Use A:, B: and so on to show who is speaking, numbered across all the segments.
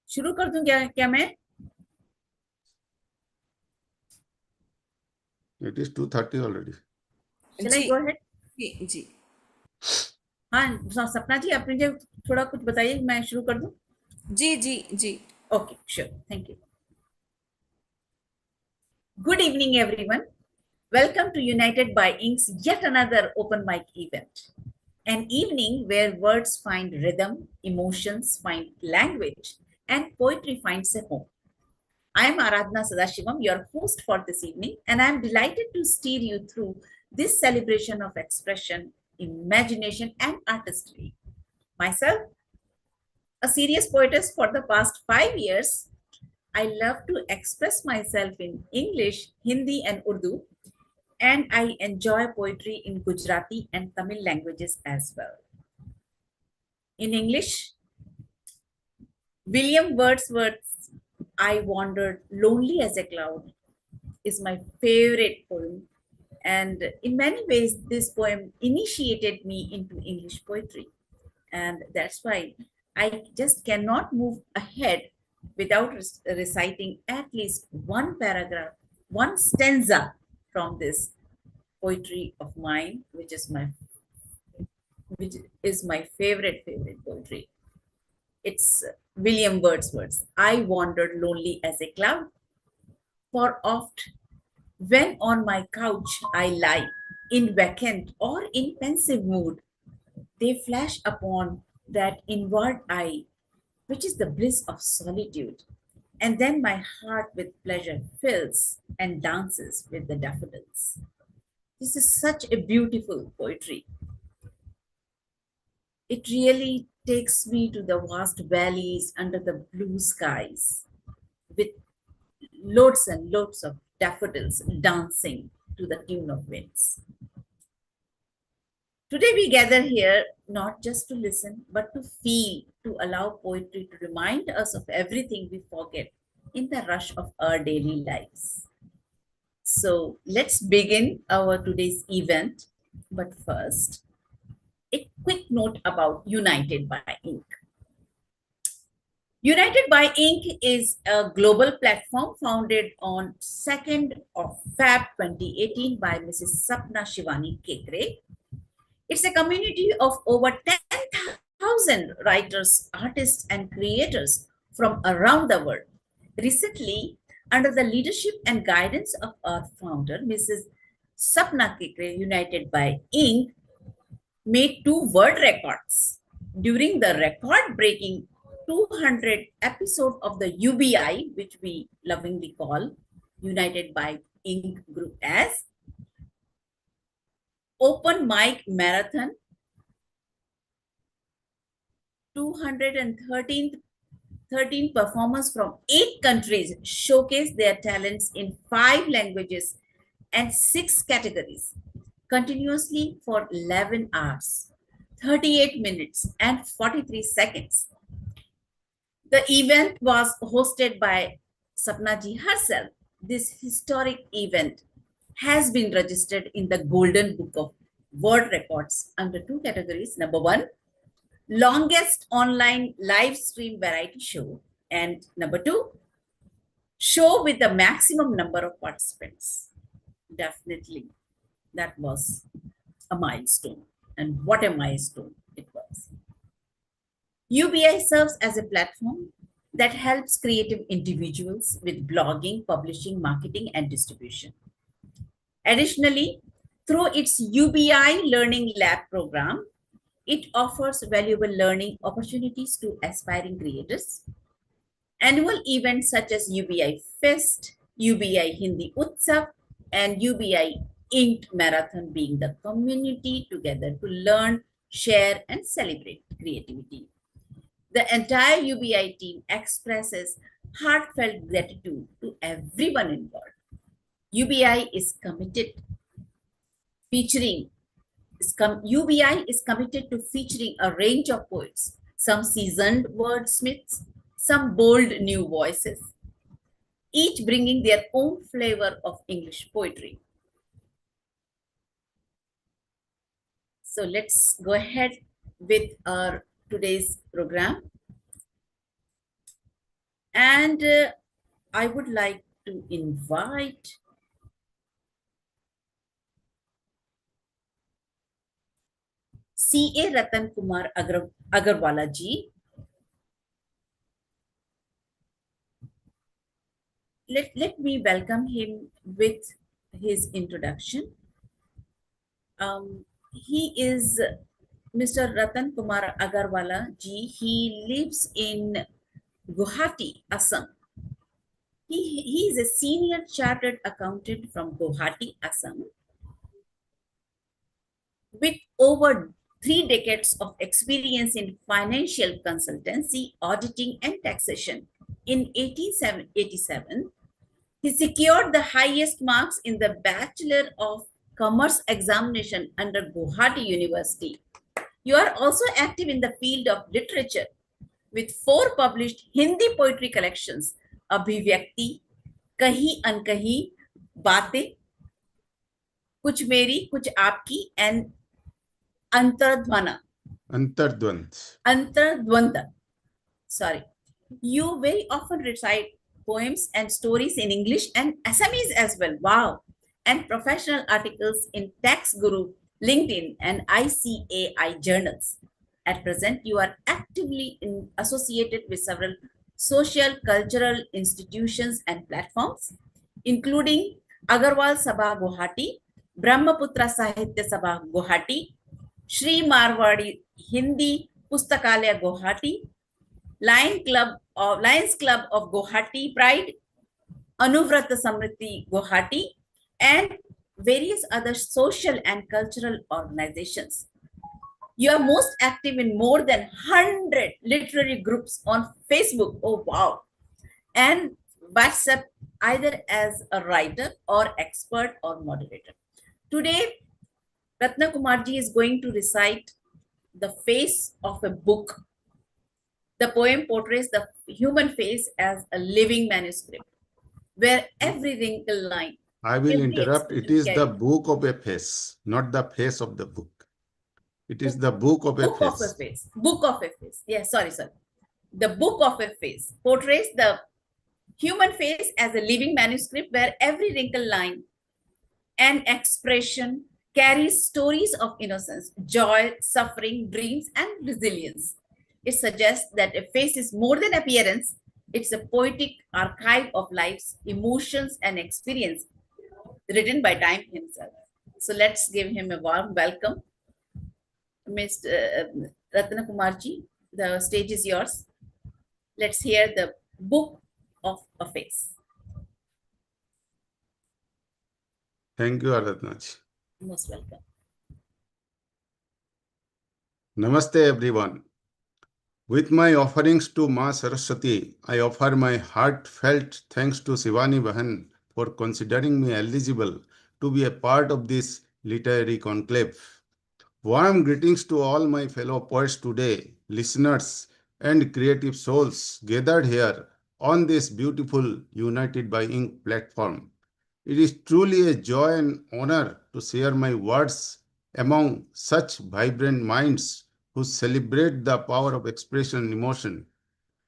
A: शुरू कर दूं क्या मैं?
B: It is 2:30 already.
A: Shall I
C: ji
A: go ahead?
C: जी जी
A: हाँ, सपना जी, आप मुझे थोड़ा कुछ बताइए, मैं शुरू कर दूं?
C: जी जी जी
A: Okay, sure. Thank you. Good evening, everyone. Welcome to United by Ink's yet another open mic event. An evening where words find rhythm, emotions find language, and poetry finds a home. I am Aradhna Sadashivam, your host for this evening, and I am delighted to steer you through this celebration of expression, imagination, and artistry. Myself, a serious poetess for the past 5 years, I love to express myself in English, Hindi, and Urdu, and I enjoy poetry in Gujarati and Tamil languages as well. In English, William Wordsworth's I Wandered Lonely as a Cloud is my favorite poem. And in many ways, this poem initiated me into English poetry. And that's why I just cannot move ahead without reciting at least one paragraph, one stanza from this poetry of mine, which is my favorite poetry. It's William Wordsworth. I wandered lonely as a cloud, for oft when on my couch I lie, in vacant or in pensive mood, they flash upon that inward eye, which is the bliss of solitude. And then my heart with pleasure fills and dances with the daffodils. This is such a beautiful poetry. It really takes me to the vast valleys under the blue skies with loads and loads of daffodils dancing to the tune of winds. Today we gather here not just to listen, but to feel, to allow poetry to remind us of everything we forget in the rush of our daily lives. So let's begin our today's event. But first, a quick note about United by Ink. United by Ink is a global platform founded on 2nd of Feb 2018 by Mrs. Sapna Shivani Kekre. It's a community of over 10,000 writers, artists, and creators from around the world. Recently, under the leadership and guidance of our founder, Mrs. Sapna Kekre, United by Ink, made two world records. During the record breaking 200 episode of the UBI, which we lovingly call United by Ink Group as Open Mic Marathon, 213 performers from 8 countries showcase their talents in 5 languages and 6 categories continuously for 11 hours, 38 minutes, and 43 seconds. The event was hosted by Sapna ji herself. This historic event has been registered in the Golden Book of World Records under 2 categories. Number one, longest online live stream variety show, and number two, show with the maximum number of participants. Definitely, that was a milestone, and what a milestone it was. UBI serves as a platform that helps creative individuals with blogging, publishing, marketing, and distribution. Additionally, through its UBI Learning Lab program, it offers valuable learning opportunities to aspiring creators. Annual events such as UBI Fest, UBI Hindi Utsav, and UBI Inked Marathon being the community together to learn, share, and celebrate creativity. The entire UBI team expresses heartfelt gratitude to everyone involved. UBI is committed featuring UBI is committed to featuring a range of poets, some seasoned wordsmiths, some bold new voices, each bringing their own flavor of English poetry. So let's go ahead with our today's program. And I would like to invite C.A. Ratan Kumar Agarwala ji. Let me welcome him with his introduction. He is Mr. Ratan Kumar Agarwala ji. He lives in Guwahati, Assam. He is a senior chartered accountant from Guwahati, Assam, with over 3 decades of experience in financial consultancy, auditing, and taxation. In 1887, he secured the highest marks in the Bachelor of Commerce examination under Guwahati University. You are also active in the field of literature with 4 published Hindi poetry collections, Abhivyakti, Kahi Ankahi, Baatein, Kuch Meri, Kuch Aapki, and Antardvana. Antardvanda. Sorry. You very often recite poems and stories in English and Assamese as well. Wow. And professional articles in Tax Guru, LinkedIn, and ICAI journals. At present, you are actively associated with several social, cultural institutions and platforms, including Agarwal Sabha Guwahati, Brahmaputra Sahitya Sabha Guwahati, Shri Marwadi Hindi Pustakalaya Guwahati, Lions Club of Guwahati Pride, Anuvrata Samriti Guwahati, and various other social and cultural organizations. You are most active in more than 100 literary groups on Facebook, oh wow, and WhatsApp, either as a writer or expert or moderator. Today, Ratna Kumarji is going to recite the face of a book. The poem portrays the human face as a living manuscript, where every wrinkle line.
B: I will
A: every
B: interrupt. It
A: expression
B: is the
A: carries-
B: book of a face, not the face of the book. It is the book of a
A: Book of a
B: face.
A: face. Book of a face. Yes, sorry. The book of a face portrays the human face as a living manuscript where every wrinkle line and expression carries stories of innocence, joy, suffering, dreams, and resilience. It suggests that a face is more than appearance, it's a poetic archive of life's emotions and experience written by time himself. So let's give him a warm welcome. Mr. Ratna Kumarji, the stage is yours. Let's hear the book of a face.
B: Thank you, Aradhanaji.
A: Most welcome.
B: Namaste, everyone. With my offerings to Ma Saraswati, I offer my heartfelt thanks to Shivani Bahan for considering me eligible to be a part of this literary conclave. Warm greetings to all my fellow poets today, listeners, and creative souls gathered here on this beautiful United by Ink platform. It is truly a joy and honor to share my words among such vibrant minds who celebrate the power of expression and emotion.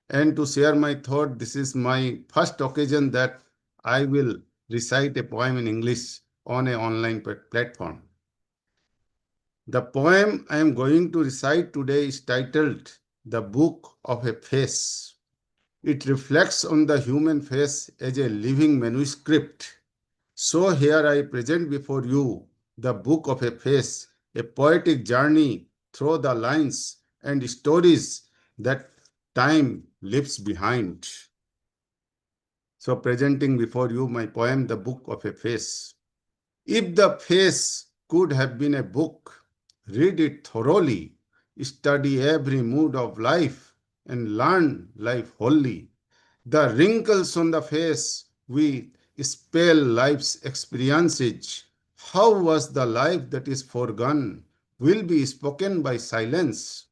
B: And to share my thought, this is my first occasion that I will recite a poem in English on an online platform. The poem I am going to recite today is titled The Book of a Face. It reflects on the human face as a living manuscript. So here I present before you the book of a face, a poetic journey through the lines and stories that time leaves behind. So presenting before you my poem, The Book of a Face. If the face could have been a book, read it thoroughly, study every mood of life, and learn life wholly. The wrinkles on the face we spell life's experiences. How was the life that is forgone will be spoken by silence.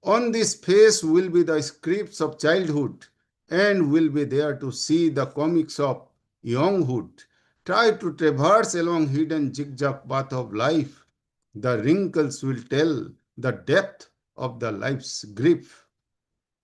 B: On this face will be the scripts of childhood and will be there to see the comics of younghood. Try to traverse along hidden zigzag path of life. The wrinkles will tell the depth of the life's grief.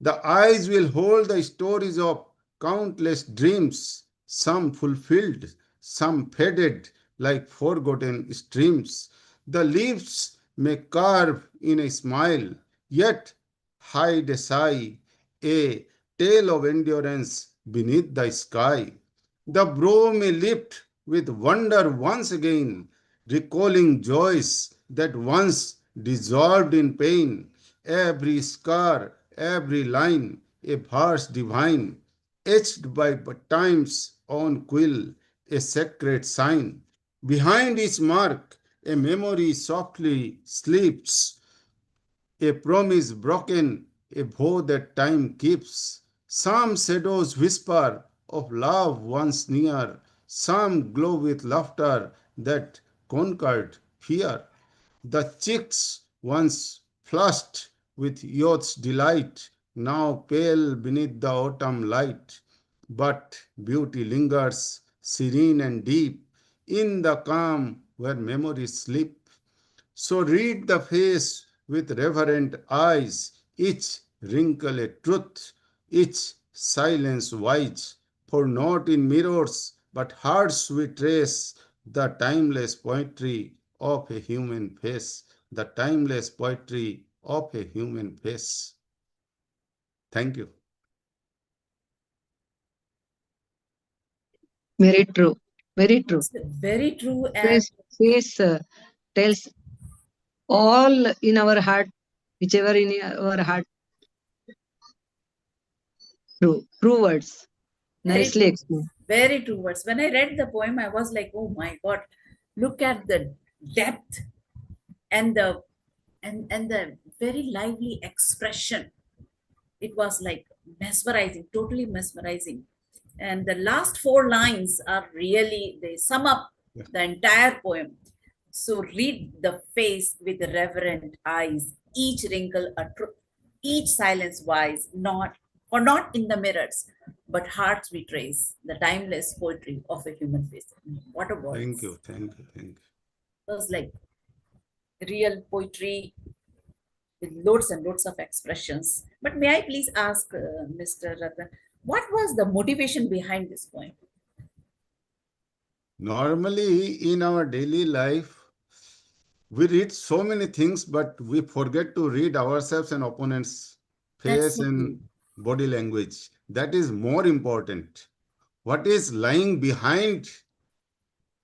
B: The eyes will hold the stories of countless dreams, some fulfilled, some faded like forgotten streams. The leaves may carve in a smile, yet hide a sigh, a tale of endurance beneath the sky. The brow may lift with wonder once again, recalling joys that once dissolved in pain. Every scar, every line, a verse divine, etched by time's own quill, a sacred sign. Behind each mark, a memory softly sleeps, a promise broken, a vow that time keeps. Some shadows whisper of love once near, some glow with laughter that conquered fear. The cheeks once flushed with youth's delight, now pale beneath the autumn light. But beauty lingers, serene and deep, in the calm where memories sleep. So read the face with reverent eyes, each wrinkle a truth, each silence wise. For not in mirrors, but hearts we trace the timeless poetry of a human face, the timeless poetry of a human face. Thank you.
D: Very true. Very true.
A: It's very true. And
D: Face tells all in our heart, whichever in our heart. True words.
A: Very
D: Nicely
A: true.
D: explained.
A: Very true words. When I read the poem, I was like, oh my God, look at the depth and the the very lively expression. It was like mesmerizing, totally mesmerizing. And the last four lines are really, they sum up the entire poem. So read the face with reverent eyes, each wrinkle a truth, each silence wise, not in the mirrors, but hearts we trace, the timeless poetry of a human face. What a voice.
B: Thank you. Thank you. Thank you.
A: It was like real poetry with loads and loads of expressions. But may I please ask Mr. Ratan, what was the motivation behind this poem?
B: Normally, in our daily life, we read so many things, but we forget to read ourselves and opponents' face
A: so
B: and body language. That is more important. What is lying behind,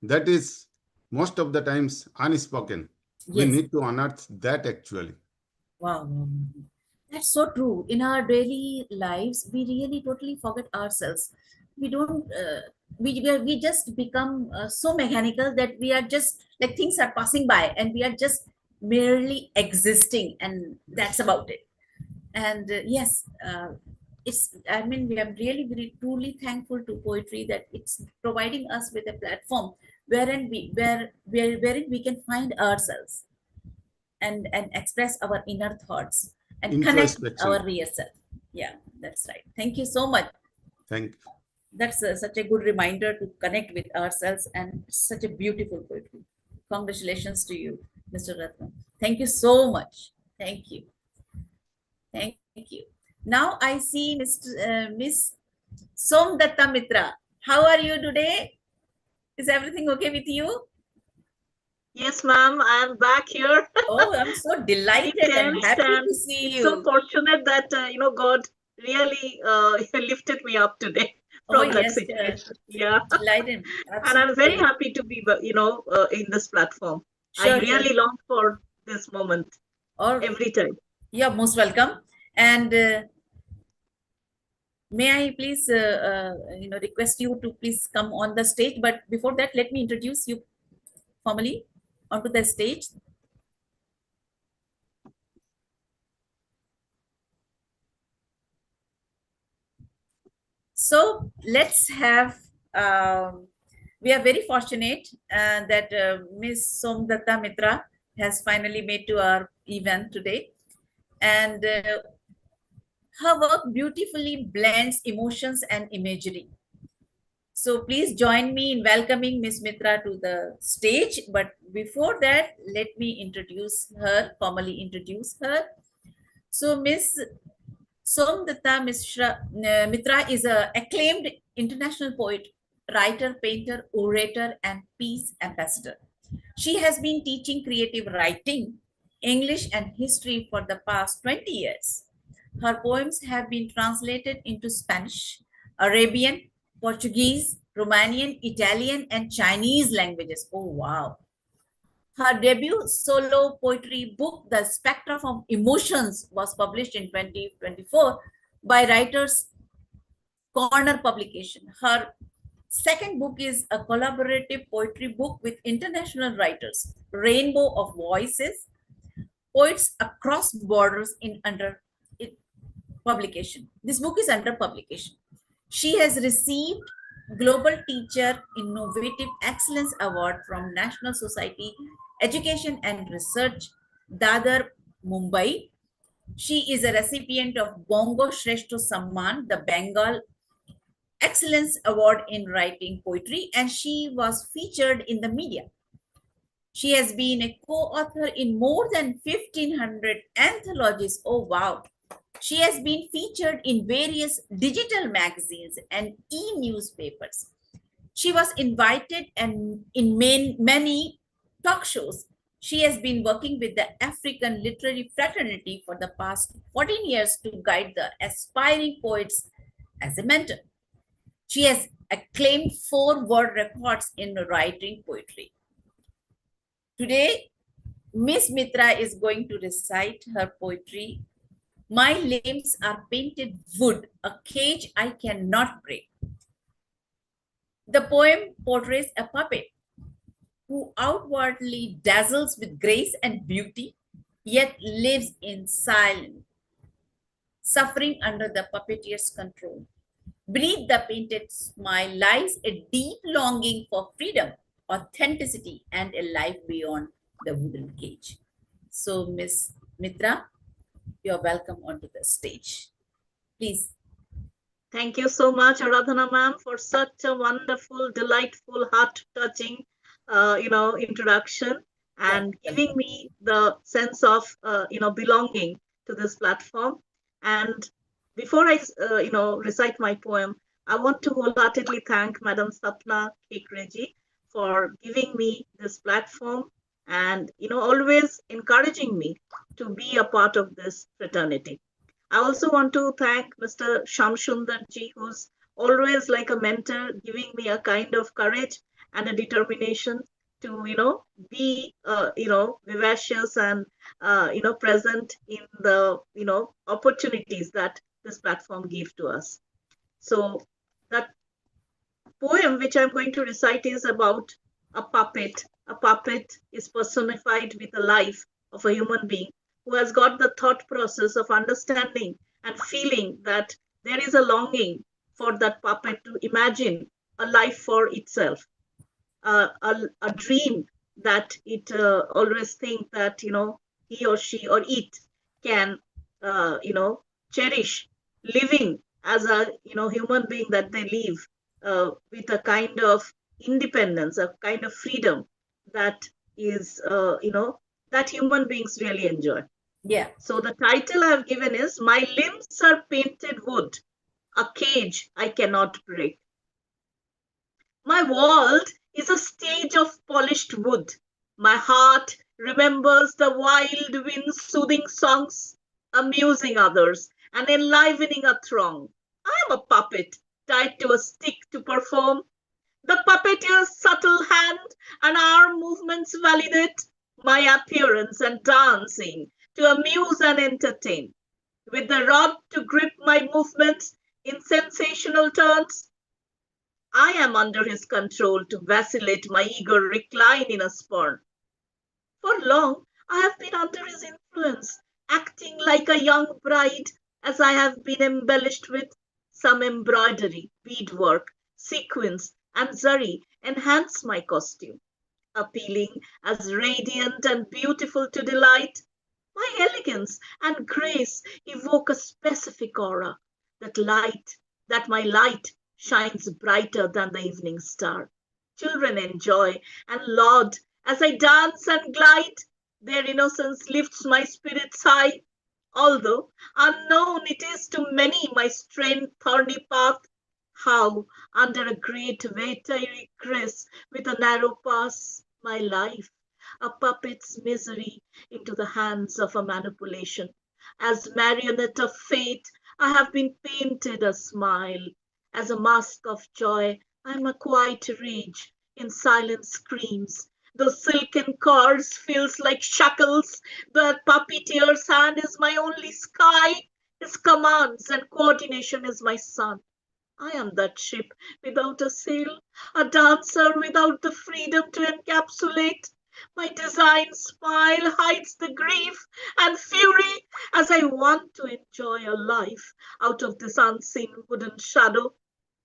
B: that is most of the times unspoken. We
A: Yes.
B: need to unearth that actually.
A: Wow. That's so true. In our daily lives, we really totally forget ourselves. We don't, we just become so mechanical that we are just like things are passing by and we are just merely existing, and that's about it. And yes, I mean, we are really, really truly thankful to poetry that it's providing us with a platform wherein wherein we can find ourselves and express our inner thoughts and connect with
B: Introspection.
A: our real self. Yeah, that's right. Thank you so much.
B: Thank you.
A: That's such a good reminder to connect with ourselves, and such a beautiful poetry. Congratulations to you, Mr. Ratnam. Thank you so much. Thank you. Thank you. Now I see Miss Somdatta Mitra. How are you today? Is everything okay with you?
E: Yes, ma'am, I am back here.
A: Oh, I'm so delighted and happy to see you.
E: So fortunate that God really lifted me up today from that situation. Yeah,
A: delighted.
E: And I'm very happy to be, in this platform.
A: Sure,
E: I really long for this moment every time.
A: You're most welcome. And may I please, request you to please come on the stage. But before that, let me introduce you formally onto the stage. So let's have, we are very fortunate that Ms. Somdatta Mitra has finally made to our event today. And her work beautifully blends emotions and imagery. So please join me in welcoming Ms. Mitra to the stage. But before that, let me introduce her, formally introduce her. So Ms. Mitra is an acclaimed international poet, writer, painter, orator, and peace ambassador. She has been teaching creative writing, English, and history for the past 20 years. Her poems have been translated into Spanish, Arabian, Portuguese, Romanian, Italian, and Chinese languages. Oh, wow. Her debut solo poetry book, The Spectra of Emotions, was published in 2024 by Writers Corner publication. Her second book is a collaborative poetry book with international writers, Rainbow of Voices, Poets Across Borders in publication. This book is under publication. She has received Global Teacher Innovative Excellence Award from National Society Education and Research, Dadar, Mumbai. She is a recipient of Bongo Shrestha Samman, the Bengal Excellence Award in Writing Poetry, and she was featured in the media. She has been a co-author in more than 1,500 anthologies. Oh, wow. She has been featured in various digital magazines and e-newspapers. She was invited and in many talk shows. She has been working with the African Literary Fraternity for the past 14 years to guide the aspiring poets as a mentor. She has acclaimed 4 world records in writing poetry. Today, Miss Mitra is going to recite her poetry. My limbs are painted wood, a cage I cannot break. The poem portrays a puppet who outwardly dazzles with grace and beauty, yet lives in silence, suffering under the puppeteer's control. Beneath the painted smile lies a deep longing for freedom, authenticity, and a life beyond the wooden cage. So, Miss Mitra, you're welcome onto the stage. Please.
E: Thank you so much, Aradhana ma'am, for such a wonderful, delightful, heart-touching, introduction and giving me the sense of, belonging to this platform. And before I, recite my poem, I want to wholeheartedly thank Madam Sapna Kekreji for giving me this platform and, always encouraging me to be a part of this fraternity. I also want to thank Mr. Shamsundarji, who's always like a mentor, giving me a kind of courage and a determination to, be, vivacious and, present in the, opportunities that this platform gives to us. So that poem which I'm going to recite is about a puppet. A puppet is personified with the life of a human being who has got the thought process of understanding and feeling that there is a longing for that puppet to imagine a life for itself, a dream that it always think that, he or she or it can, cherish living as a, human being that they live with a kind of independence, a kind of freedom that is, that human beings really enjoy.
A: Yeah.
E: So the title I've given is My Limbs Are Painted Wood, a Cage I Cannot Break. My world is a stage of polished wood. My heart remembers the wild wind's soothing songs, amusing others and enlivening a throng. I am a puppet tied to a stick to perform. The puppeteer's subtle hand and arm movements validate my appearance and dancing to amuse and entertain. With the rod to grip my movements in sensational turns, I am under his control to vacillate my eager recline in a spurn. For long, I have been under his influence, acting like a young bride as I have been embellished with some embroidery, beadwork, sequins, and zari enhance my costume, appealing as radiant and beautiful to delight. My elegance and grace evoke a specific aura, that my light shines brighter than the evening star. Children enjoy and laud as I dance and glide. Their innocence lifts my spirits high. Although unknown it is to many my strange thorny path, how under a great weight I regress with a narrow pass my life, a puppet's misery into the hands of a manipulation. As marionette of fate, I have been painted a smile. As a mask of joy, I am a quiet rage in silent screams. Those silken cords feels like shackles. The puppeteer's hand is my only sky. His commands and coordination is my sun. I am that ship without a sail, a dancer without the freedom to encapsulate. My design smile hides the grief and fury as I want to enjoy a life out of this unseen wooden shadow,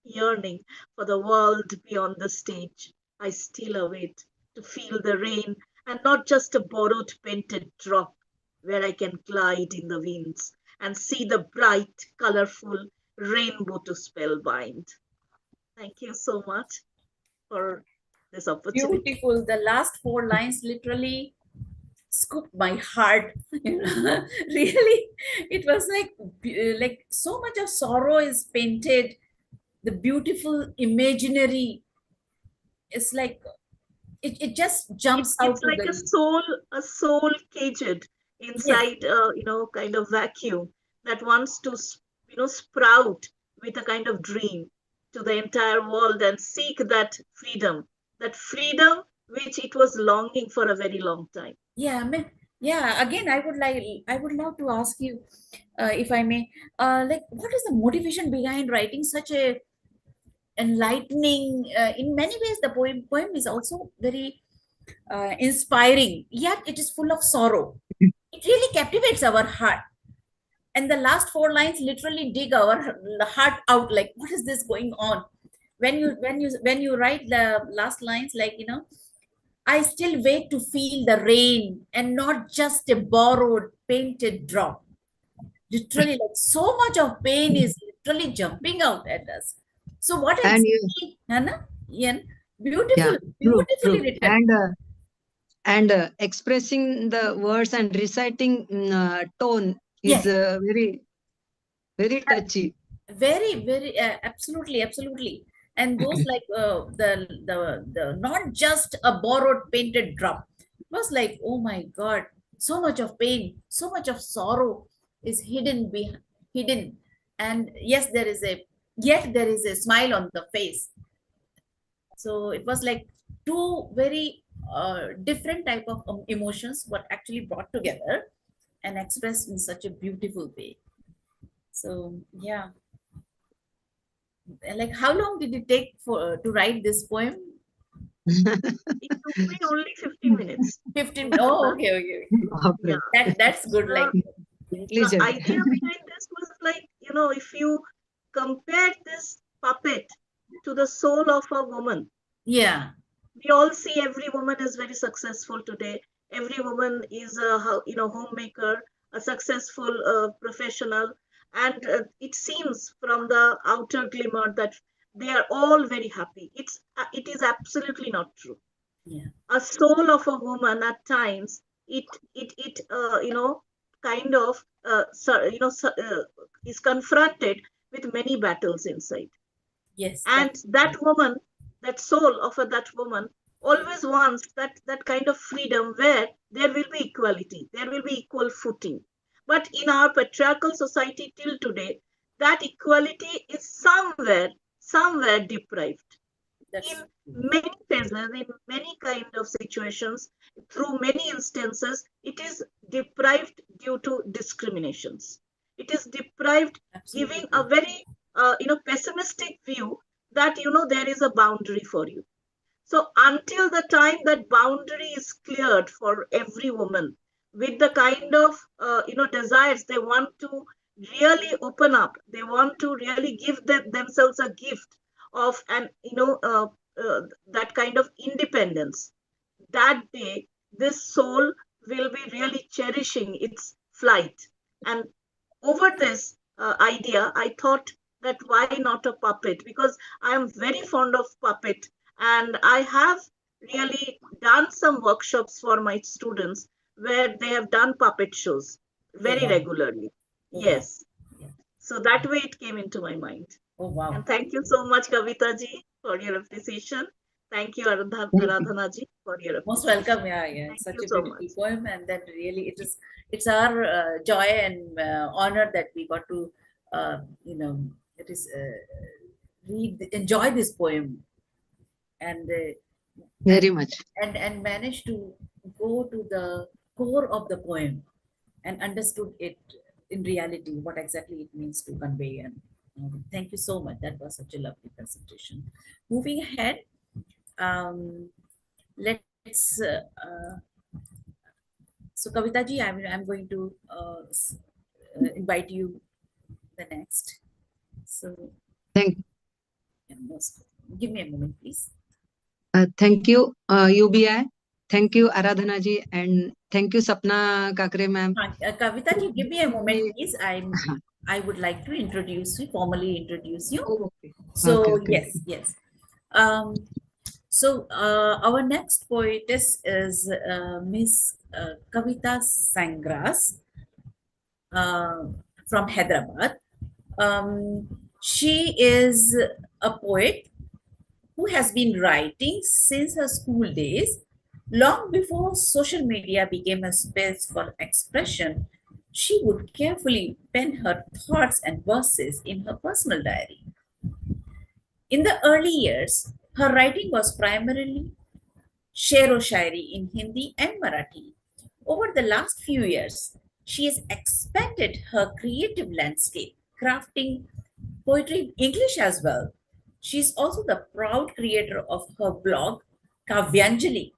E: yearning for the world beyond the stage. I still await to feel the rain and not just a borrowed painted drop where I can glide in the winds and see the bright, colorful rainbow to spellbind. Thank you so much for this opportunity.
A: Beautiful. The last 4 lines literally scooped my heart. Really, it was like so much of sorrow is painted. The beautiful imaginary is like it just jumps out
E: It's
A: to
E: like
A: the
E: a soul caged inside, kind of vacuum that wants to, sprout with a kind of dream to the entire world and seek that freedom which it was longing for a very long time.
A: yeah. I mean, yeah, again, I would love to ask you, if I may, like, what is the motivation behind writing such a enlightening, in many ways the poem is also very inspiring, yet it is full of sorrow. It really captivates our heart, and the last 4 lines literally dig our heart out, like, what is this going on? When you write the last lines, like, I still wait to feel the rain and not just a borrowed painted drop. Literally, like, so much of pain is literally jumping out at us. So what
D: And
A: exactly, Hannah? Ian,
D: yeah,
A: beautiful,
D: true,
A: beautifully
D: true.
A: written.
D: And expressing the words and reciting tone is
A: Yes,
D: very, very touchy.
A: very, absolutely, absolutely. And those, like, the not just a borrowed painted drop. It was like, oh my God, so much of pain, so much of sorrow is hidden. And yes, there is a smile on the face. So it was like two very different type of emotions were actually brought together and expressed in such a beautiful way. So yeah, like, how long did it take for to write this poem?
E: It took me only 15 minutes.
A: 15. Oh, okay.
D: Okay.
E: Yeah.
A: That's good. Like,
E: The
D: Intelligent.
E: idea behind this was like, if you compare this puppet to the soul of a woman,
A: yeah,
E: we all see every woman is very successful today. Every woman is a homemaker, a successful professional, and it seems from the outer glimmer that they are all very happy. It is absolutely not true.
A: yeah,
E: A soul of a woman at times it kind of is confronted with many battles inside,
A: yes,
E: and that woman, that soul of that woman always wants that kind of freedom where there will be equality, there will be equal footing. But in our patriarchal society till today, that equality is somewhere deprived
A: that's
E: in many phases, in many kind of situations, through many instances. It is deprived due to discriminations. It is deprived, giving a
A: absolutely.
E: very pessimistic view that there is a boundary for you. So until the time that boundary is cleared for every woman with the kind of desires they want to really open up, they want to really give themselves a gift of an that kind of independence, that day this soul will be really cherishing its flight. And over this idea, I thought that why not a puppet, because I am very fond of puppet, and I have really done some workshops for my students where they have done puppet shows. very
A: wow.
E: regularly.
A: Oh, wow.
E: Yes.
A: Yeah.
E: So that way it came into my mind.
A: Oh, wow.
E: And thank you so much, Kavita ji, for your appreciation. Thank you,
D: Thank you.
E: Aradhana ji, for your
A: Most
E: appreciation.
A: welcome. Yeah, yeah.
E: Thank
A: Such
E: you
A: a
E: so
A: beautiful
E: much.
A: poem, and then really it's our joy and honor that we got to you know it is enjoy this poem and
D: Very much.
A: and manage to go to the core of the poem and understood it in reality what exactly it means to convey. And thank you so much. That was such a lovely presentation. Moving ahead, let's so Kavita ji, I'm going to invite you the next. So
D: Thank
A: yeah, give me a moment, please.
D: thank you, UBI. Thank you, Aradhana ji, and thank you, Sapna Kakre ma'am.
A: Kavita ji, give me a moment,
D: Me-
A: please. I would like to formally introduce you.
D: Oh, okay.
A: So
D: Okay.
A: yes. So our next poetess is Miss Kavita Sangras from Hyderabad. She is a poet who has been writing since her school days, long before social media became a space for expression. She would carefully pen her thoughts and verses in her personal diary. In the early years, her writing was primarily Shero Shairi in Hindi and Marathi. Over the last few years, she has expanded her creative landscape, crafting poetry in English as well. She is also the proud creator of her blog, Kavyanjali,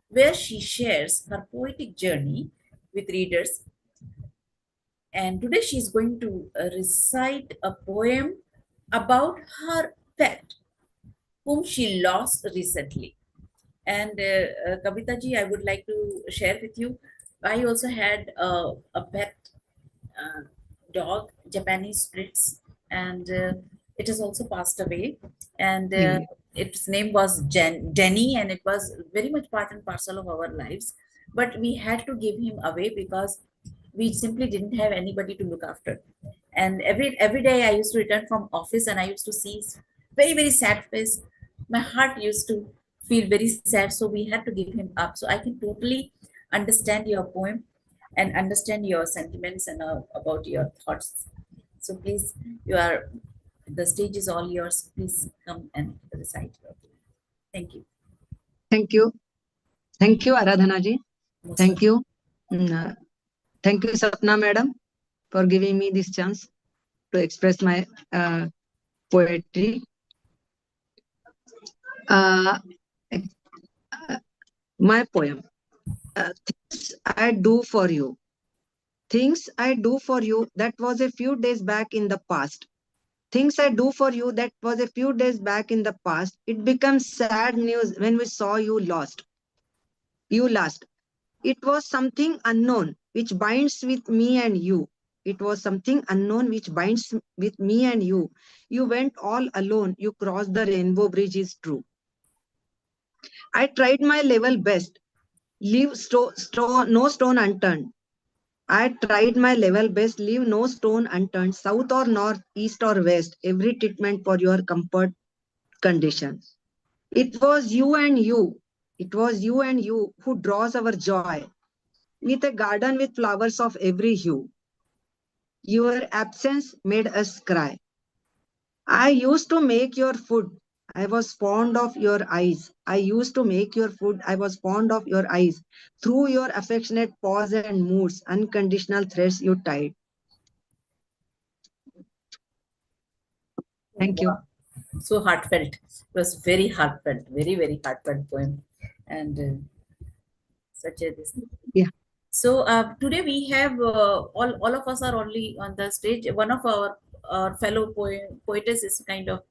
A: where she shares her poetic journey with readers. And today she is going to recite a poem about her pet, whom she lost recently. And Kavita ji, I would like to share with you. I also had a pet dog, Japanese Spritz, and it has also passed away. And its name was Denny, and it was very much part and parcel of our lives. But we had to give him away because we simply didn't have anybody to look after. And every day I used to return from office and I used to see his very sad face. My heart used to feel very sad, so we had to give him up. So I can totally understand your poem and understand your sentiments and about your thoughts. So please, the stage is all yours. Please come and recite. Thank you.
D: Thank you. Thank you, Aradhana ji.
A: Most
D: Thank you. Thank you, Sapna madam, for giving me this chance to express my poetry. My poem. Things I do for you. Things I do for you, that was a few days back in the past. Things I do for you, that was a few days back in the past. It becomes sad news when we saw you lost. You last. It was something unknown which binds with me and you. It was something unknown which binds with me and you. You went all alone. You crossed the rainbow bridge, is true. I tried my level best. Leave no stone unturned. I tried my level best. Leave no stone unturned. South or north, east or west, every treatment for your comfort condition. It was you and you. It was you and you who draws our joy with a garden with flowers of every hue. Your absence made us cry. I used to make your food. I was fond of your eyes. I used to make your food. I was fond of your eyes. Through your affectionate paws and moods, unconditional threads you tied. Thank you.
A: Wow. So heartfelt. It was very heartfelt, very heartfelt poem, and such a this.
D: Yeah.
A: So today we have all of us are only on the stage. One of our fellow poetess is kind of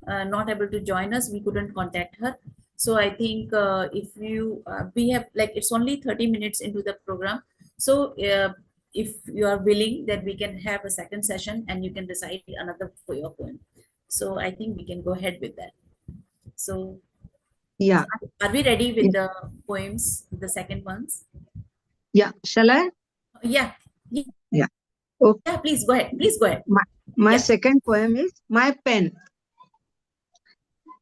A: not able to join us. We couldn't contact her. So I think if you we have like it's only 30 minutes into the program. So if you are willing, then we can have a second session and you can recite another poem. So I think we can go ahead with that. So
D: Yeah.
A: are we ready with the poems, the second ones?
D: Yeah. Shall I?
A: Yeah.
D: Okay.
A: Yeah, please go ahead. Please go ahead.
D: My
A: Yeah.
D: second poem is My Pen.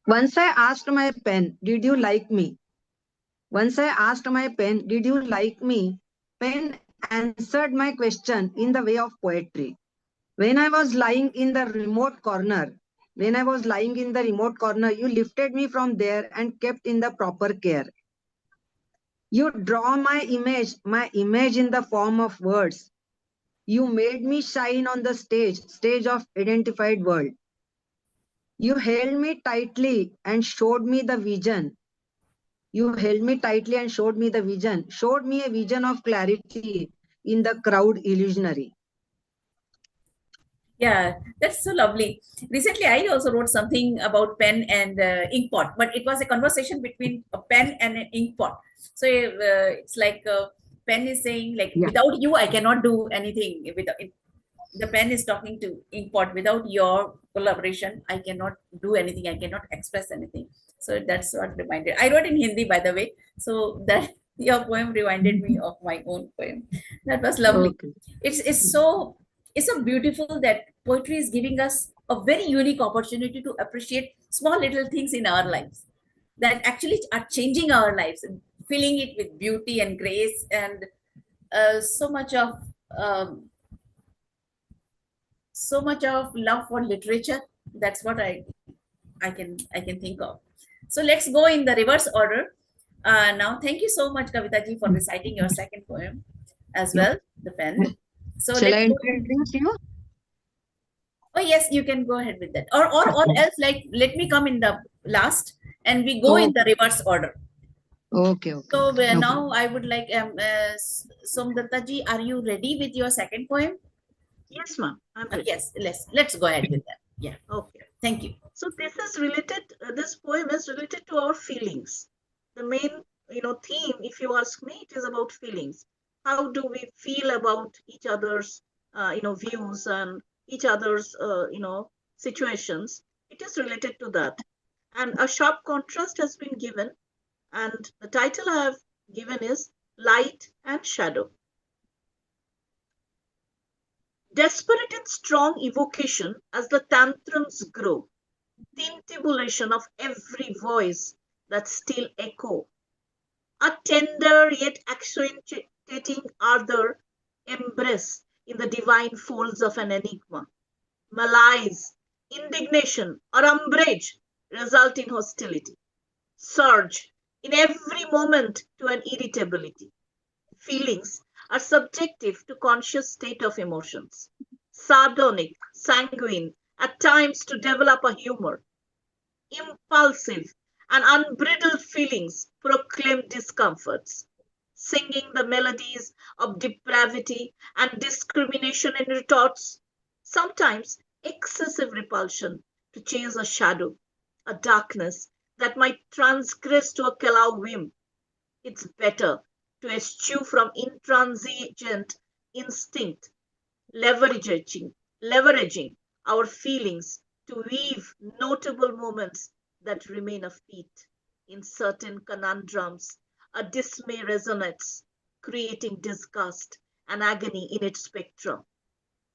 D: Once I asked my pen, did you like me? Once I asked my pen, did you like me? Pen answered my question in the way of poetry. When I was lying in the remote corner, you lifted me from there and kept in the proper care. You draw my image in the form of words. You made me shine on the stage of identified world. You held me tightly and showed me the vision. You held me tightly and showed me the vision, showed me a vision of clarity in the crowd illusionary.
A: Yeah, that's so lovely. Recently, I also wrote something about pen and ink pot, but it was a conversation between a pen and an ink pot. So it's like pen is saying, like,
D: Yeah.
A: without you, I cannot do anything. Without the pen is talking to ink pot. Without your collaboration, I cannot do anything. I cannot express anything. So that's what reminded. I wrote in Hindi, by the way. So that your poem reminded me of my own poem. That was lovely.
D: Okay.
A: It's so beautiful that poetry is giving us a very unique opportunity to appreciate small little things in our lives that actually are changing our lives and filling it with beauty and grace and so much of um, love for literature. That's what I can think of. So let's go in the reverse order. Now, thank you so much, Kavita ji, for reciting your second poem as well, The Pen. So
D: Shall I
A: let's go.
D: introduce you?
A: Oh yes, you can go ahead with that. Or else, like, let me come in the last and we go in the reverse order.
D: Okay.
A: So
D: No
A: now I would like Somdatta ji, are you ready with your second poem?
E: Yes, ma'am. I'm ready.
A: Yes, let's go ahead with that. Yeah.
E: Okay.
A: Thank you.
E: So this is related. This poem is related to our feelings. The main, theme, if you ask me, it is about feelings. How do we feel about each other's, views and each other's, situations? It is related to that. And a sharp contrast has been given. And the title I have given is Light and Shadow. Desperate in strong evocation as the tantrums grow, tintibullation of every voice that still echo, a tender yet accentuating ardor embrace in the divine folds of an enigma. Malaise, indignation, or umbrage result in hostility. Surge in every moment to an irritability. Feelings are subjective to conscious state of emotions. Sardonic, sanguine, at times to develop a humor. Impulsive and unbridled feelings proclaim discomforts. Singing the melodies of depravity and discrimination in retorts. Sometimes excessive repulsion to chase a shadow, a darkness that might transgress to a Kalau whim. It's better to eschew from intransigent instinct, leveraging our feelings to weave notable moments that remain of feet. In certain conundrums, a dismay resonates, creating disgust and agony in its spectrum.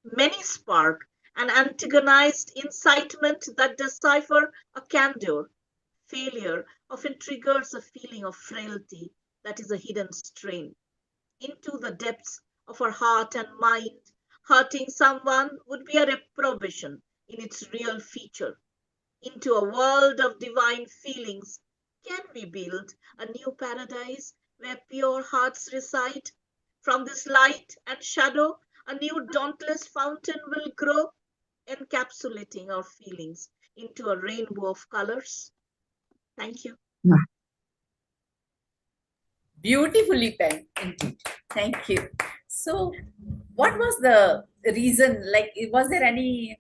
E: Many spark an antagonized incitement that decipher a candor. Failure often triggers a feeling of frailty that is a hidden strain. Into the depths of our heart and mind, hurting someone would be a reprobation in its real feature. Into a world of divine feelings, can we build a new paradise where pure hearts reside? From this light and shadow, a new dauntless fountain will grow, encapsulating our feelings into a rainbow of colors. Thank you.
A: Beautifully penned, indeed. Thank you. So, what was the reason? Like, was there any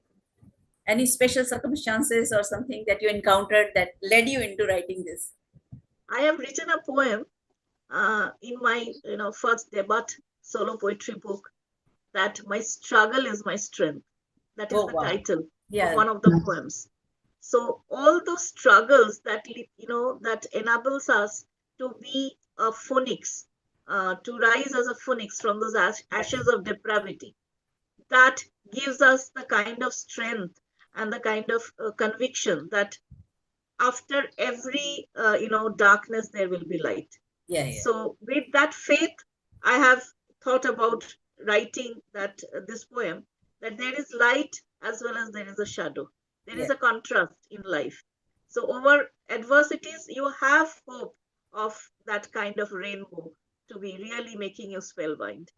A: special circumstances or something that you encountered that led you into writing this?
E: I have written a poem in my first debut solo poetry book that my struggle is my strength. That is
A: Oh,
E: the
A: wow.
E: title
A: Yeah.
E: of one of the poems. So all those struggles that that enables us to be a phoenix, to rise as a phoenix from those ashes of depravity. that gives us the kind of strength and the kind of conviction that after every darkness there will be light.
A: Yeah, yeah.
E: So with that faith, I have thought about writing that this poem, that there is light as well as there is a shadow. There is
A: Yeah.
E: a contrast in life. So over adversities, you have hope of that kind of rainbow to be really making you spellbind.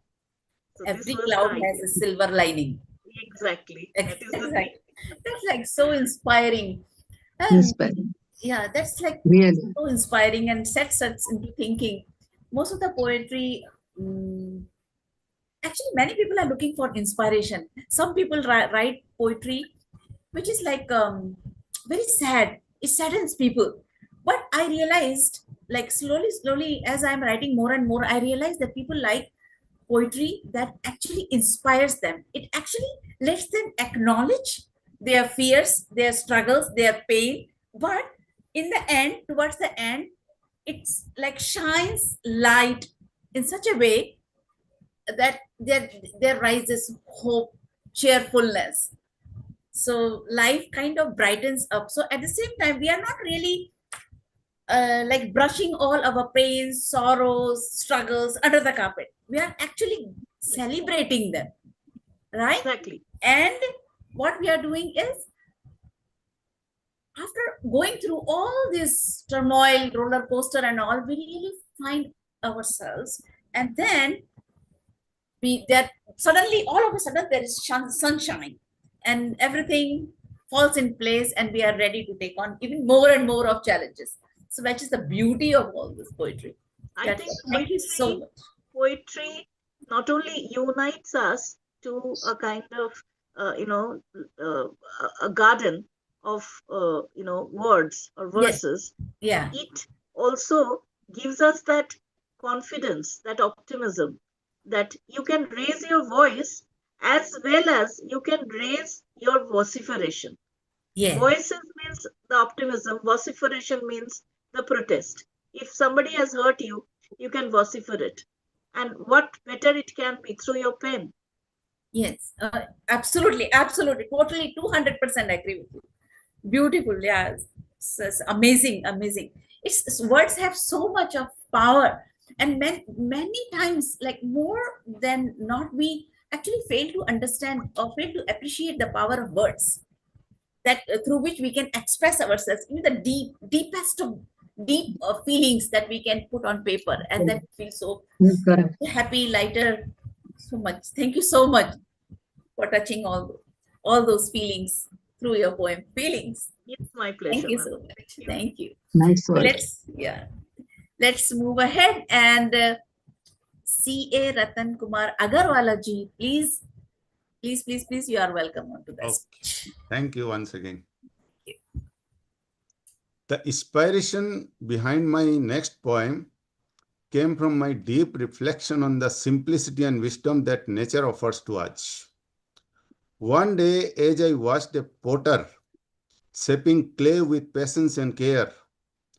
E: So this
A: Every
E: was
A: cloud
E: the
A: has
E: idea.
A: a silver lining.
E: Exactly. That is the thing.
A: Exactly. That's like so inspiring.
D: Inspiring.
A: Yeah, that's like
D: Really.
A: so inspiring and sets us into thinking. Most of the poetry, actually, many people are looking for inspiration. Some people write poetry, which is like very sad. It saddens people. But I realized, like slowly, as I'm writing more and more, I realized that people like poetry that actually inspires them. It actually lets them acknowledge their fears, their struggles, their pain. But in the end, towards the end, it's like shines light in such a way that there rises hope, cheerfulness. So life kind of brightens up. So at the same time, we are not really like brushing all our pains, sorrows, struggles under the carpet. We are actually celebrating them, right?
E: Exactly.
A: And what we are doing is, after going through all this turmoil, roller coaster, and all, we really find ourselves, and then we that suddenly, all of a sudden, there is sunshine, and everything falls in place, and we are ready to take on even more and more of challenges. So that is the beauty of all this poetry.
E: I think
A: Thank you so much.
E: poetry not only unites us to a kind of a garden of words or
A: Yes.
E: verses.
A: Yeah.
E: It also gives us that confidence, that optimism, that you can raise your voice as well as you can raise your vociferation.
A: Yeah.
E: Voices means the optimism, vociferation means the protest. If somebody has hurt you, you can vociferate. And what better it can be through your pen.
A: Yes. Absolutely. Absolutely. Totally. 200% agree with you. Beautiful. Yeah. It's amazing. Amazing. Words have so much of power, and many times, like more than not, we actually fail to understand or fail to appreciate the power of words, that through which we can express ourselves, even the deepest of deep feelings that we can put on paper, and then feel so
D: Correct.
A: happy, lighter. So much. Thank you so much for touching all those feelings through your poem. Feelings.
E: It's my pleasure.
A: Thank you
E: ma'am.
A: so much. Thank you.
D: Nice
A: So
D: word.
A: let's move ahead, and C.A. Ratan Kumar Agarwala ji, please, you are welcome onto that.
B: Okay. Thank you once again. The inspiration behind my next poem came from my deep reflection on the simplicity and wisdom that nature offers to us. One day, as I watched a potter shaping clay with patience and care,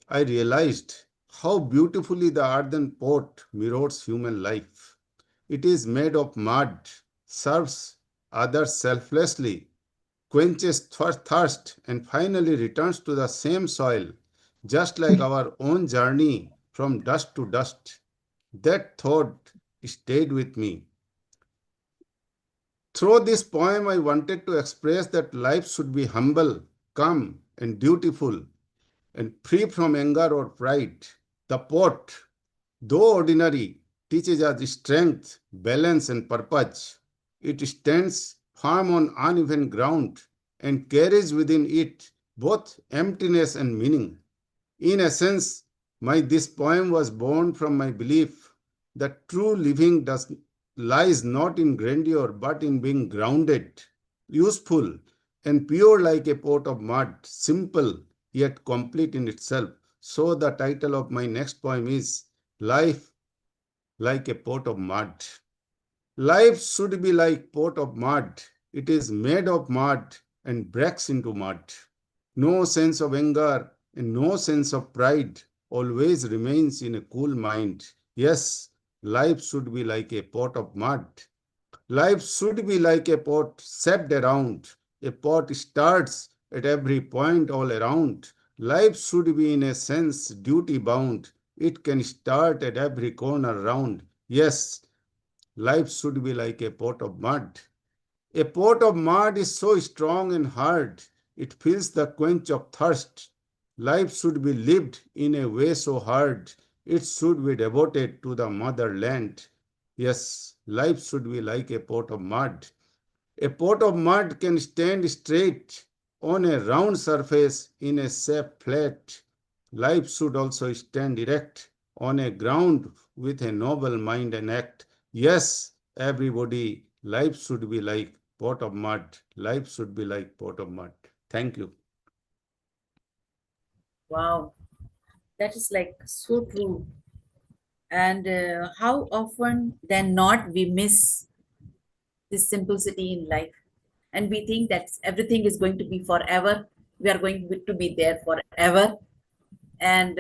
B: I realized how beautifully the earthen pot mirrors human life. It is made of mud, serves others selflessly, quenches thirst, and finally returns to the same soil, just like our own journey from dust to dust. That thought stayed with me. Through this poem, I wanted to express that life should be humble, calm, and dutiful, and free from anger or pride. The pot, though ordinary, teaches us strength, balance, and purpose. It stands firm on uneven ground and carries within it both emptiness and meaning. In essence, this poem was born from my belief that true living lies not in grandeur but in being grounded, useful, and pure like a pot of mud, simple yet complete in itself. So the title of my next poem is Life Like a Pot of Mud. Life should be like pot of mud. It is made of mud and breaks into mud. No sense of anger and no sense of pride always remains in a cool mind. Yes, life should be like a pot of mud. Life should be like a pot shaped around. A pot starts at every point all around. Life should be in a sense duty bound. It can start at every corner round. Yes, life should be like a pot of mud. A pot of mud is so strong and hard, it feels the quench of thirst. Life should be lived in a way so hard, it should be devoted to the motherland. Yes, life should be like a pot of mud. A pot of mud can stand straight on a round surface in a safe flat. Life should also stand erect on a ground with a noble mind and act. Yes, everybody, life should be like pot of mud. Life should be like pot of mud. Thank you.
A: Wow, that is like so true. And how often than not we miss this simplicity in life, and we think that everything is going to be forever. We are going to be there forever, and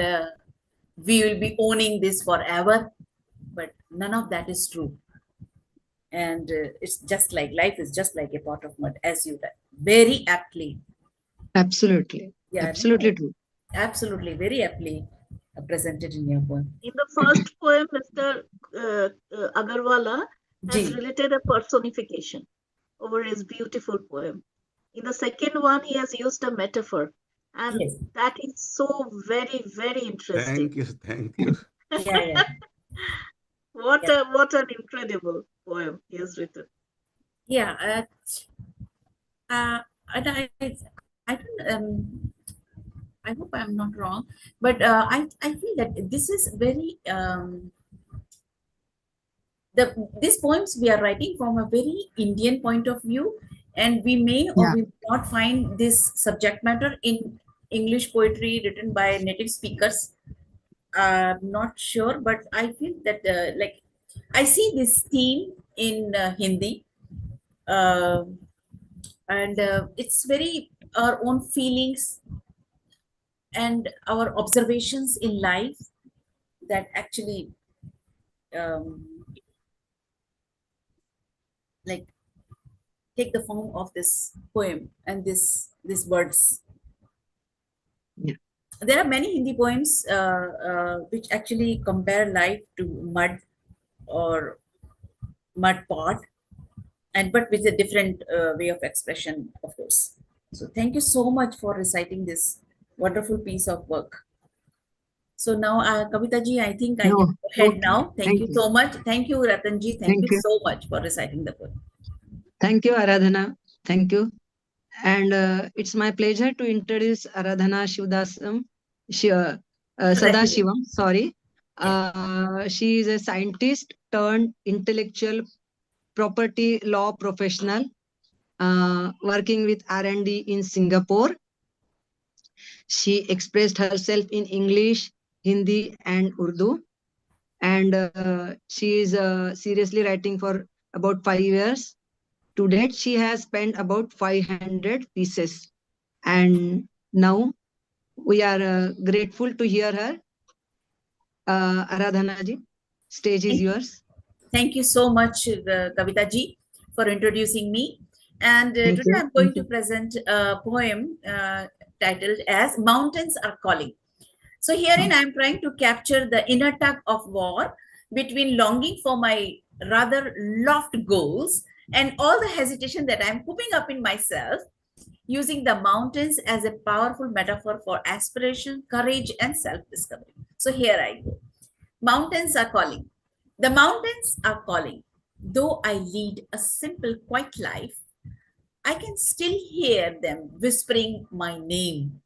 A: we will be owning this forever. But none of that is true. And it's just like life is just like a pot of mud, as you very aptly.
D: Absolutely.
A: Yeah,
D: Absolutely
A: no,
D: true.
A: absolutely, very aptly presented in your poem.
E: In the first poem, Mr. Agarwala has
A: Ji.
E: related a personification over his beautiful poem. In the second one, he has used a metaphor, and
A: Yes.
E: that is so very, very interesting.
B: Thank you. Thank you.
A: Yeah, yeah.
E: What an incredible poem he has written.
A: Yeah. And I don't, I hope I'm not wrong, but I feel that this is very these poems we are writing from a very Indian point of view, and we may or
D: Yeah.
A: we may not find this subject matter in English poetry written by native speakers. I'm not sure, but I feel that like I see this theme in Hindi, uh, and it's very our own feelings and our observations in life that actually um, like take the form of this poem and these words.
D: Yeah.
A: There are many Hindi poems which actually compare life to mud or mud pot, and but with a different way of expression, of course. So thank you so much for reciting this wonderful piece of work. So now, Kavita ji, I think I
D: No,
A: can go ahead
D: okay.
A: now. Thank
D: Thank
A: you
D: you.
A: so much. Thank you, Ratan ji. Thank
D: Thank
A: you
D: you.
A: so much for reciting the poem.
D: Thank you, Aradhana. Thank you. And it's my pleasure to introduce Aradhana Shivdasam, Sadashivam. Sorry. She is a scientist turned intellectual property law professional working with R&D in Singapore. She expressed herself in English, Hindi, and Urdu. And she is seriously writing for about 5 years. To date, she has spent about 500 pieces. And now we are grateful to hear her. Aradhana ji, stage is yours.
A: Thank you so much, Kavita ji, for introducing me. And
D: Thank
A: today
D: you.
A: I'm going to present a poem titled as Mountains Are Calling. So herein I'm trying to capture the inner tug of war between longing for my rather lofty goals and all the hesitation that I'm pooping up in myself, using the mountains as a powerful metaphor for aspiration, courage, and self-discovery. So here I go. Mountains are calling. The mountains are calling. Though I lead a simple, quiet life, I can still hear them whispering my name,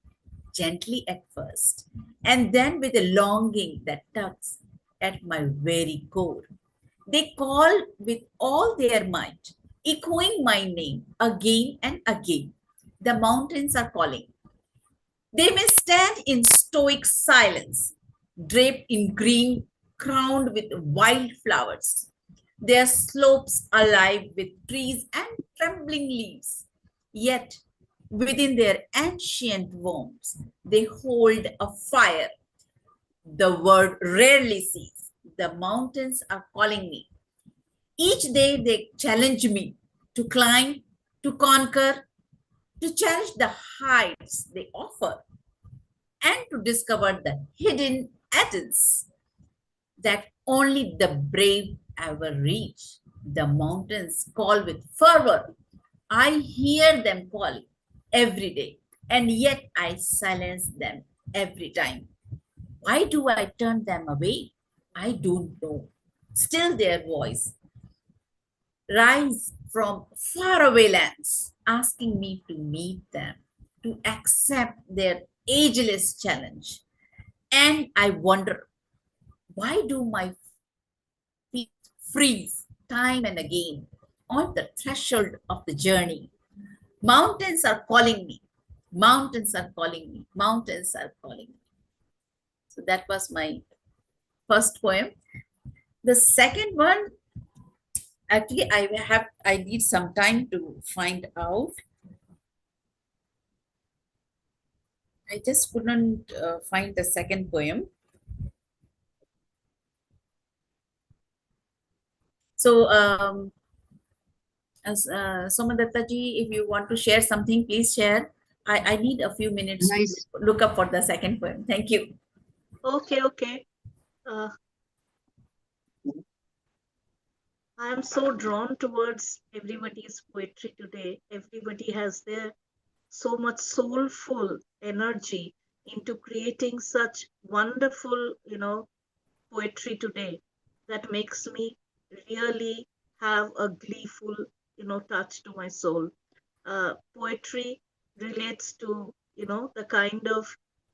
A: gently at first, and then with a longing that tugs at my very core. They call with all their might, echoing my name again and again. The mountains are calling. They may stand in stoic silence, draped in green, crowned with wild flowers, their slopes alive with trees and trembling leaves. Yet, within their ancient wombs, they hold a fire the world rarely sees. The mountains are calling me. Each day they challenge me to climb, to conquer, to challenge the heights they offer, and to discover the hidden Athens that only the brave ever reach. The mountains call with fervor. I hear them calling every day, and yet I silence them every time. Why do I turn them away? I don't know. Still, their voice rise from faraway lands, asking me to meet them, to accept their ageless challenge. And I wonder, why do my feet freeze time and again on the threshold of the journey? Mountains are calling me. Mountains are calling me. Mountains are calling me. So that was my first poem. The second one, actually, I need some time to find out. I just couldn't find the second poem. So, Somadatta ji, if you want to share something, please share. I need a few minutes
D: Nice.
A: to look up for the second poem. Thank you.
E: Okay. I am so drawn towards everybody's poetry today. Everybody has their so much soulful energy into creating such wonderful, poetry today that makes me really have a gleeful, touch to my soul. Poetry relates to, the kind of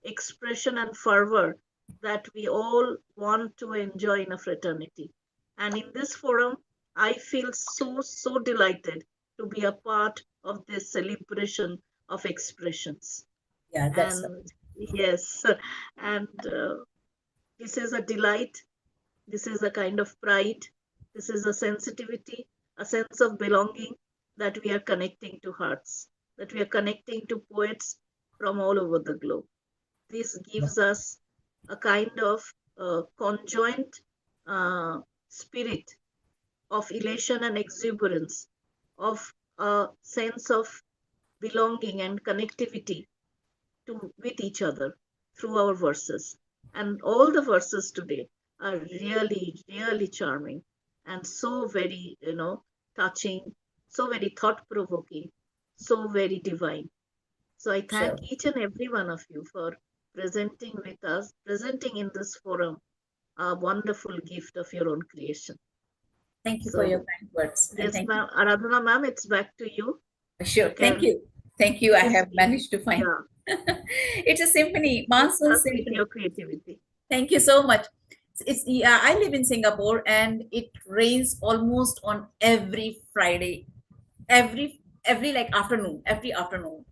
E: expression and fervor that we all want to enjoy in a fraternity. And in this forum, I feel so delighted to be a part of this celebration of expressions.
A: Yeah, that's
E: And yes, and this is a delight. This is a kind of pride. This is a sensitivity, a sense of belonging that we are connecting to hearts, that we are connecting to poets from all over the globe. This gives us a kind of conjoint spirit of elation and exuberance, of a sense of belonging and connectivity with each other through our verses. And all the verses today are really charming and so very, touching, so very thought-provoking, so very divine. So I thank
A: Sure.
E: each and every one of you for presenting with us, presenting in this forum a wonderful gift of your own creation.
A: Thank you
E: So,
A: for your kind words. And
E: yes,
A: thank
E: ma'am. Aradhana, ma'am, it's back to you.
A: you. Sure.
E: You
A: Thank
E: can
A: you. Thank you. I
E: please
A: have
E: speak.
A: managed to find.
E: Yeah,
A: It's a symphony,
E: bless
A: monsoon
E: us with
A: symphony.
E: your creativity.
A: Thank you so much. Yeah, I live in Singapore and it rains almost on every Friday, every like afternoon, every afternoon.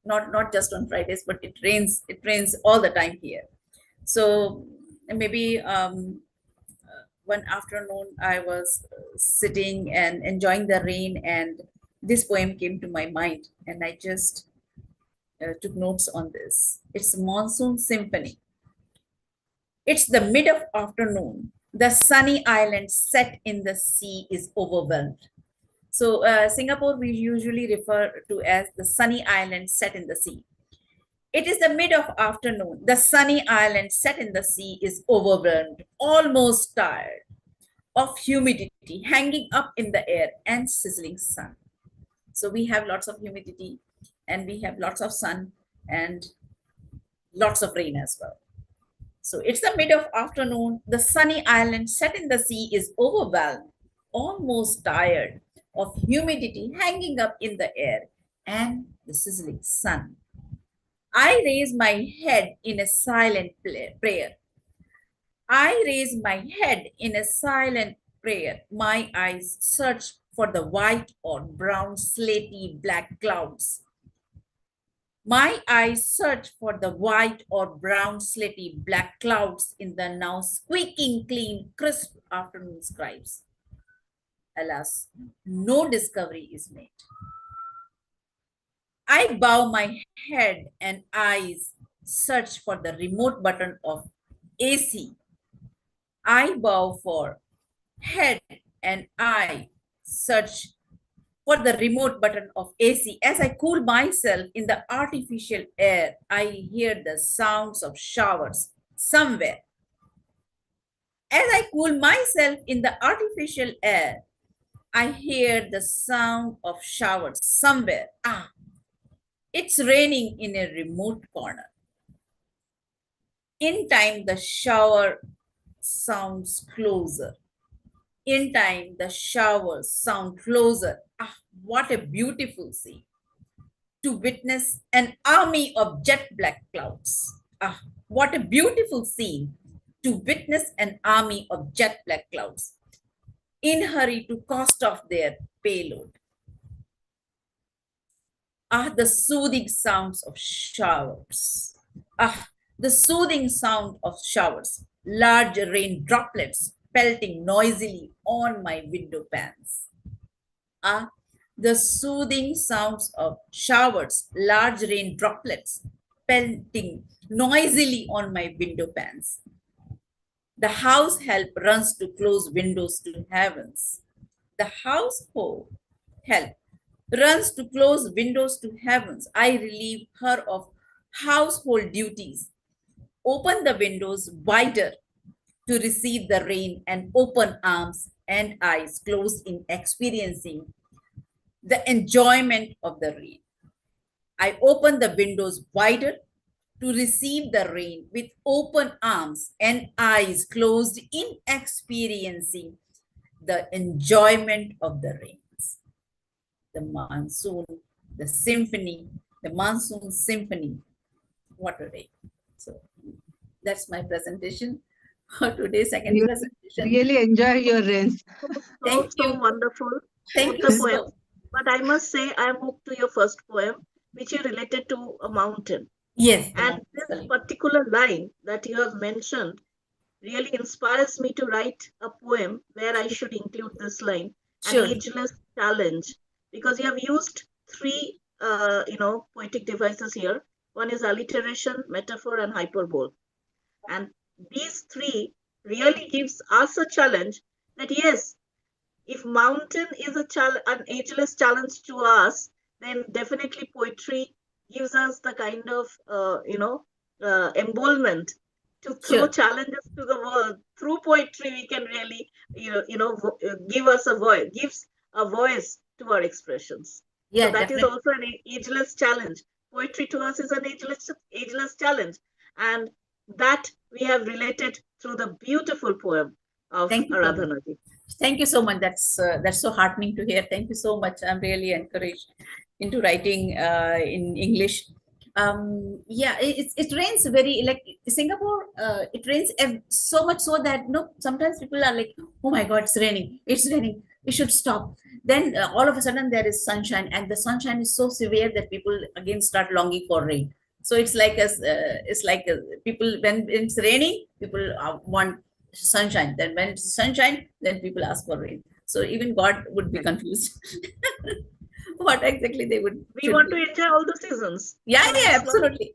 A: Not just on Fridays, but it rains all the time here. So maybe one afternoon I was sitting and enjoying the rain, and this poem came to my mind, and I just took notes on this. It's Monsoon Symphony. It's the mid of afternoon. The sunny island set in the sea is overwhelmed. So Singapore we usually refer to as the sunny island set in the sea. It is the mid of afternoon. The sunny island set in the sea is overwhelmed, almost tired of humidity hanging up in the air and sizzling sun. So we have lots of humidity and we have lots of sun and lots of rain as well. So it's the mid of afternoon. The sunny island set in the sea is overwhelmed, almost tired of humidity hanging up in the air and the sizzling sun. I raise my head in a silent prayer. I raise my head in a silent prayer. My eyes search for the white or brown, slaty black clouds. My eyes search for the white or brown, slaty black clouds in the now squeaking clean, crisp afternoon skies. Alas, no discovery is made. I bow my head and eyes search for the remote button of AC. I bow for head and I search for the remote button of AC. As I cool myself in the artificial air, I hear the sounds of showers somewhere. As I cool myself in the artificial air, I hear the sound of showers somewhere. It's raining in a remote corner. In time, the shower sounds closer. In time, the showers sound closer. What a beautiful scene. To witness an army of jet black clouds. What a beautiful scene. To witness an army of jet black clouds in hurry to cast off their payload. The soothing sounds of showers. The soothing sound of showers. Large rain droplets pelting noisily on my window panes. The soothing sounds of showers. Large rain droplets pelting noisily on my window panes. The house help runs to close windows to heavens. The household help runs to close windows to heavens. I relieve her of household duties. Open the windows wider to receive the rain and open arms and eyes closed in experiencing the enjoyment of the rain. I open the windows wider to receive the rain with open arms and eyes closed in experiencing the enjoyment of the rains. The monsoon, the symphony, the monsoon symphony. What a day. So that's my presentation for today's second
D: You
A: presentation.
D: really enjoy your rains.
A: Thank
E: So
A: you.
E: wonderful.
A: Thank
E: The
A: you
E: poem.
A: so.
E: But I must say, I am hooked to your first poem, which you related to a mountain.
A: Yes.
E: And this particular line that you have mentioned really inspires me to write a poem where I should include this line,
A: Sure.
E: an ageless challenge, because you have used three, poetic devices here. One is alliteration, metaphor, and hyperbole. And these three really gives us a challenge that yes, if mountain is an ageless challenge to us, then definitely poetry gives us the kind of emboldenment to throw
A: Sure.
E: challenges to the world. Through poetry, we can really give us a voice, gives a voice to our expressions.
A: Yeah,
E: So that is
A: definitely.
E: also an ageless challenge. Poetry to us is an ageless challenge, and that we have related through the beautiful poem of
A: Thank you so much.
E: Aradhana ji.
A: Thank you so much. That's so heartening to hear. Thank you so much. I'm really encouraged into writing in English. Yeah, it rains very like Singapore. It rains so much so that sometimes people are like, oh my God, it's raining. It's raining. We should stop. Then all of a sudden there is sunshine, and the sunshine is so severe that people again start longing for rain. So it's like people when it's raining, people want sunshine. Then when it's sunshine, then people ask for rain. So even God would be confused. What exactly they would.
E: We want to enjoy all the seasons.
A: Yeah, absolutely.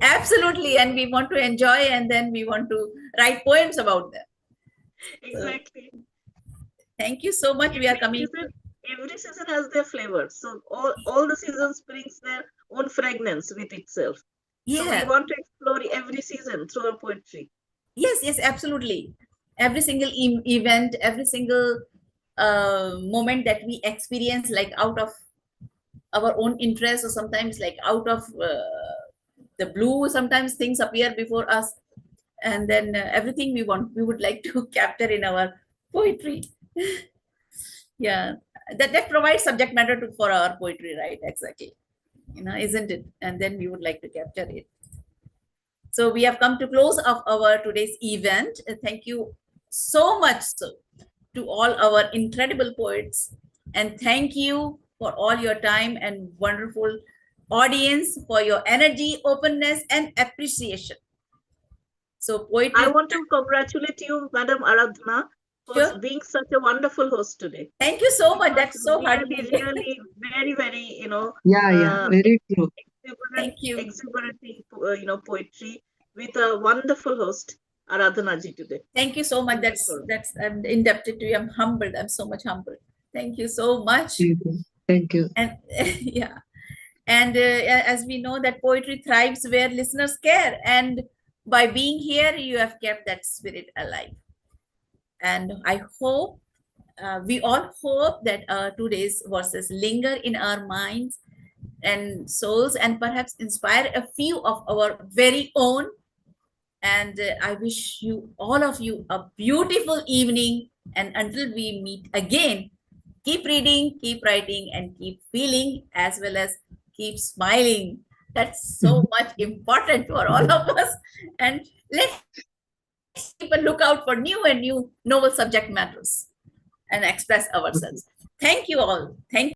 A: Absolutely. And we want to enjoy, and then we want to write poems about them.
E: Exactly.
A: Thank you so much. We are coming.
E: Every season has their flavor. So all the seasons brings their own fragrance with itself. So we want to explore every season through our poetry.
A: Yes, absolutely. Every single event, every single moment that we experience, like out of our own interest, or sometimes like out of the blue, sometimes things appear before us, and then everything we would like to capture in our poetry. Yeah, that provides subject matter for our poetry, right? Exactly, isn't it? And then we would like to capture it. So we have come to close of our today's event. Thank you so much to all our incredible poets, and thank you for all your time and wonderful audience for your energy, openness, and appreciation. So poetry.
E: I want to congratulate you, Madam Aradhana, for being such a wonderful host today.
A: Thank you so much. That's so hard.
E: Really, very, very,
D: very true.
A: Thank you.
E: Exuberant, poetry with a wonderful host, Aradhana ji today.
A: Thank you so much. That's I'm indebted to you. I'm humbled. I'm so much humbled. Thank you so much.
D: Thank you. Thank you.
A: And yeah, and as we know that poetry thrives where listeners care, and by being here, you have kept that spirit alive. And I hope we all hope that today's verses linger in our minds and souls, and perhaps inspire a few of our very own. And I wish you, all of you, a beautiful evening. And until we meet again, keep reading, keep writing, and keep feeling, as well as keep smiling. That's so much important for all of us. And let's keep a lookout for new and new novel subject matters and express ourselves. Thank you all. Thank